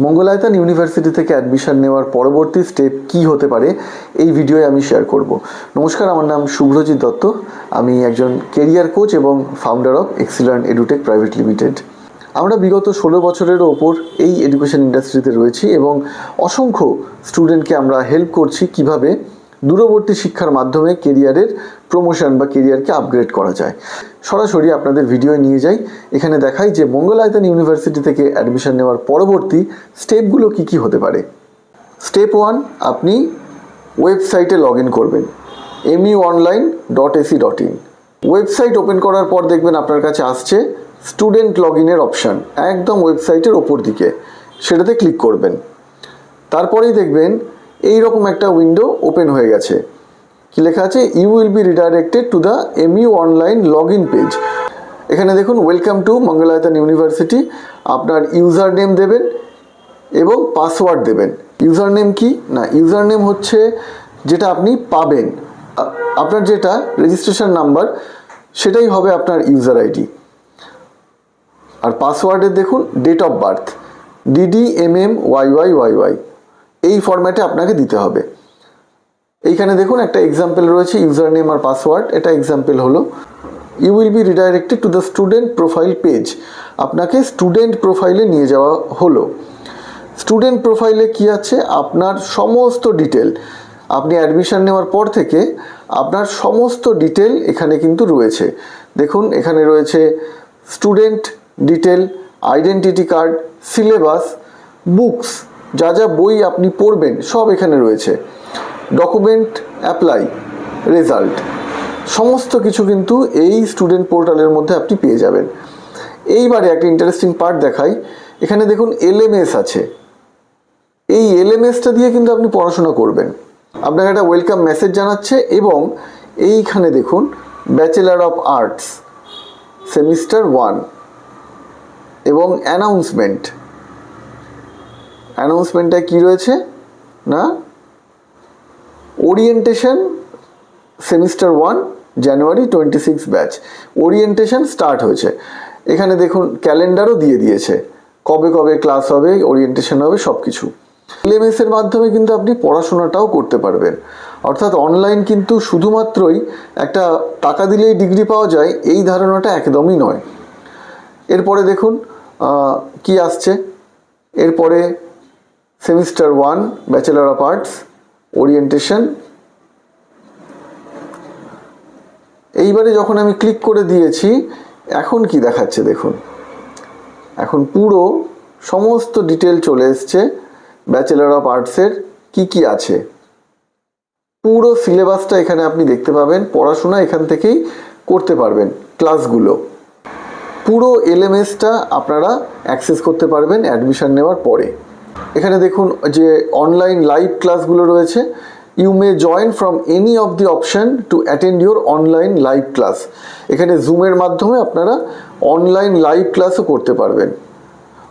Mangalayatan university থেকে admission নেওয়ার পরবর্তী স্টেপ কি হতে পারে এই ভিডিওয়ে আমি শেয়ার করব। নমস্কার, আমার নাম শুভ্রজিৎ দত্ত। আমি একজন কেরিয়ার কোচ এবং founder of Excelearn edutech private limited. আমরা বিগত 16 বছরেরও ওপর এই এডুকেশন ইন্ডাস্ট্রিতে রয়েছি এবং অসংখ্য স্টুডেন্টকে আমরা হেল্প করছি কিভাবে দূরবর্তী শিক্ষার মাধ্যমে কেরিয়ারের প্রমোশন বা কেরিয়ারকে আপগ্রেড করা যায়। সরাসরি আপনাদের ভিডিও নিয়ে যাই। এখানে দেখাই যে মঙ্গলায়তন ইউনিভার্সিটি থেকে অ্যাডমিশন নেওয়ার পরবর্তী স্টেপগুলো কি হতে পারে। স্টেপ 1, আপনি ওয়েবসাইটে লগ ইন করবেন muonline.ac.in। ওয়েবসাইট ওপেন করার পর দেখবেন আপনার কাছে আসছে স্টুডেন্ট লগ ইনের অপশান, একদম ওয়েবসাইটের ওপর দিকে, সেটাতে ক্লিক করবেন। তারপরেই দেখবেন এইরকম একটা উইন্ডো ওপেন হয়ে গেছে। কি লেখা আছে? You will be redirected to the MU online log in page. এখানে দেখুন ওয়েলকাম টু মঙ্গলায়তন ইউনিভার্সিটি। আপনার ইউজার নেম দেবেন এবং পাসওয়ার্ড দেবেন। ইউজার নেম কি না, ইউজার নেম হচ্ছে যেটা আপনি পাবেন, আপনার যেটা রেজিস্ট্রেশন নাম্বার সেটাই হবে আপনার ইউজার আইডি। আর পাসওয়ার্ডে দেখুন ডেট অফ বার্থ DDMMYYYY, এই ফরম্যাটে আপনাকে দিতে হবে। এইখানে দেখুন একটা এক্সাম্পল রয়েছে, ইউজার নেম আর পাসওয়ার্ড, এটা এক্সাম্পল হলো। You will be redirected to the student profile page. আপনাকে স্টুডেন্ট প্রোফাইলে নিয়ে যাওয়া হলো। স্টুডেন্ট প্রোফাইলে কি আছে? আপনার সমস্ত ডিটেল, আপনি অ্যাডমিশন নেওয়ার পর থেকে আপনার সমস্ত ডিটেল এখানে কিন্তু রয়েছে। দেখুন এখানে রয়েছে student detail, identity card, syllabus, books, যা যা বই আপনি পড়বেন সব এখানে রয়েছে, ডকুমেন্ট, অ্যাপ্লাই, রেজাল্ট, সমস্ত কিছু কিন্তু এই স্টুডেন্ট পোর্টালের মধ্যে আপনি পেয়ে যাবেন। এইবারে একটা ইন্টারেস্টিং পার্ট দেখাই। এখানে দেখুন LMS আছে। এই LMSটা দিয়ে কিন্তু আপনি পড়াশোনা করবেন। আপনাকে একটা ওয়েলকাম মেসেজ জানাচ্ছে এবং এইখানে দেখুন ব্যাচেলার অফ আর্টস সেমিস্টার 1 এবং অ্যানাউন্সমেন্টটা কি রয়েছে না, ওরিয়েন্টেশন সেমিস্টার 1 জানুয়ারি 26 ব্যাচ, ওরিয়েন্টেশন স্টার্ট হয়েছে। এখানে দেখুন ক্যালেন্ডারও দিয়ে দিয়েছে, কবে কবে ক্লাস হবে, ওরিয়েন্টেশন হবে, সব কিছু। LMS এর মাধ্যমে কিন্তু আপনি পড়াশোনাটাও করতে পারবেন। অর্থাৎ অনলাইন কিন্তু শুধুমাত্রই একটা টাকা দিলেই ডিগ্রি পাওয়া যায় এই ধারণাটা একদমই নয়। এরপরে দেখুন কি আসছে, এরপরে semester 1 bachelor of arts orientation. এইবারে যখন আমি ক্লিক করে দিয়েছি, এখন কি দেখাচ্ছে দেখুন, এখন পুরো সমস্ত ডিটেল চলে এসছে ব্যাচেলার অফ আর্টসের কি আছে। পুরো সিলেবাসটা এখানে আপনি দেখতে পাবেন, পড়াশোনা এখান থেকেই করতে পারবেন, ক্লাসগুলো পুরো LMSটা আপনারা অ্যাক্সেস করতে পারবেন অ্যাডমিশন নেওয়ার পরে। এখানে দেখুন যে অনলাইন লাইভ ক্লাসগুলো রয়েছে। You may join from any of the option to attend your online live class. এখানে জুমের মাধ্যমে আপনারা অনলাইন লাইভ ক্লাসও করতে পারবেন।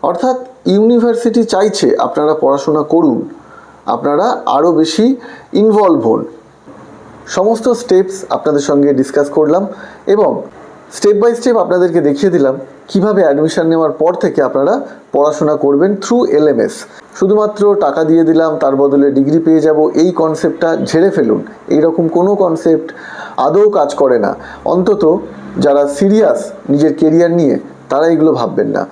অর্থাৎ ইউনিভার্সিটি চাইছে আপনারা পড়াশোনা করুন, আপনারা আরও বেশি ইনভলভ হন। সমস্ত স্টেপস আপনাদের সঙ্গে ডিসকাস করলাম এবং স্টেপ বাই স্টেপ আপনাদেরকে দেখিয়ে দিলাম কিভাবে অ্যাডমিশন নেওয়ার পর থেকে আপনারা পড়াশোনা করবেন থ্রু LMS। শুধুমাত্র টাকা দিয়ে দিলাম তার বদলে ডিগ্রি পেয়ে যাব, এই কনসেপ্টটা ঝেড়ে ফেলুন। এইরকম কোনো কনসেপ্ট আদৌ কাজ করে না। অন্তত যারা সিরিয়াস নিজের কেরিয়ার নিয়ে তারা এগুলো ভাববেন না।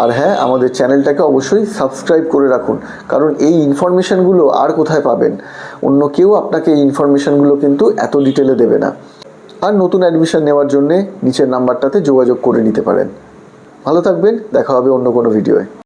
আর হ্যাঁ, আমাদের চ্যানেলটাকে অবশ্যই সাবস্ক্রাইব করে রাখুন, কারণ এই ইনফরমেশানগুলো আর কোথায় পাবেন? অন্য কেউ আপনাকে এই ইনফরমেশানগুলো কিন্তু এত ডিটেলে দেবে না। আর নতুন অ্যাডমিশন নেওয়ার জন্যে নিচের নাম্বারটাতে যোগাযোগ করে নিতে পারেন। ভালো থাকবেন, দেখা হবে অন্য কোনো ভিডিওয়ে।